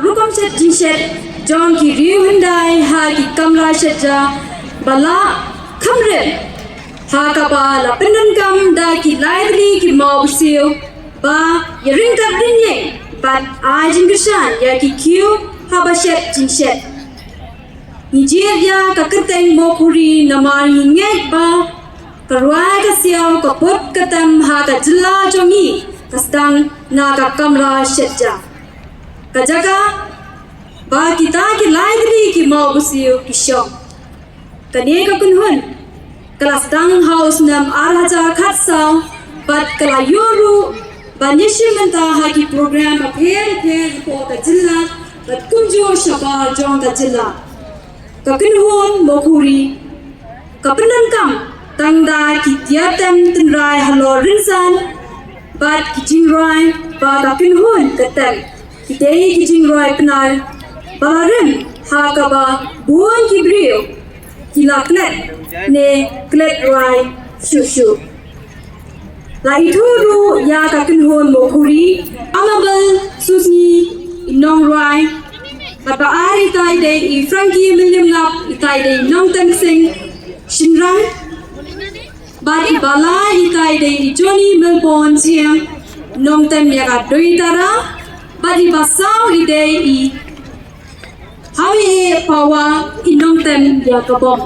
rukom set jinset jong ki riu handai ha ki kamra setja bala khamre ha ka ba la penan kam da ki library ki mau siu ba yering ka dinye but ajin kesan ya ki kiu ha ba set jinset Nijir ya kaketeng mokuri namari ngek ba Karuai ka siyaw kaput katam ha ka jila jongi Kastang na ka kamra setja Kajaga ba kita ki library ki mau busiyo ki syong Kani ka kunhun Kalastang house nam arhaja khatsaw Bat kala yoru Ba nishimanta ha ki program apher ko ka jila Bat kunjo shabar jong ka jila Kakinhun mokuri Kapenan kam Tangda ki tiatem tenrai halo rinsan Bat ki jingrai Ba kakinhun katem Ki dei ki jingrai penar Balarim haka ba buon ki brio Ki la klet Ne klet rai shushu La ituru ya kakinhun mokuri Amabel susni inong rai Bapa ari tai dei I Frankie William Ngap I tai dei Nong Teng Sing Shinrang Bati bala I tai dei I Johnny Melbourne Siang Nong Teng Yaga Doi Tara Bati basau I dei I Hawi E Pawa I Nong Teng Yaga Bom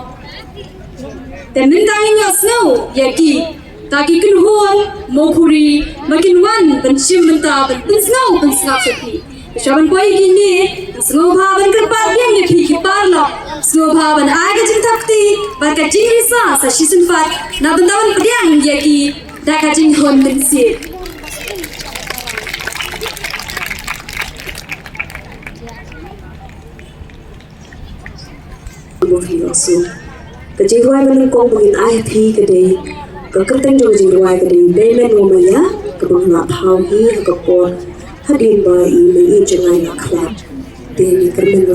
Temin tangi nga snow Yaki Taki kinhuan Mokuri Makinwan Benshim Benta Ben snow Ben snap sepi Shaban poi gini Slovaban kerpat yang ni phiki parlo Slovaban aga jing takti Barka jing risa sa shisun fat Na bentawan pediang yaki Daka jing hon bensi So, kajing ruai menungkong bangin ayat hi kadai Kaketeng jong jing ruai kadai Bemen wamaya Kabang nak hau hi hakapon Hadin ba I may i jangai na klap Dini kermen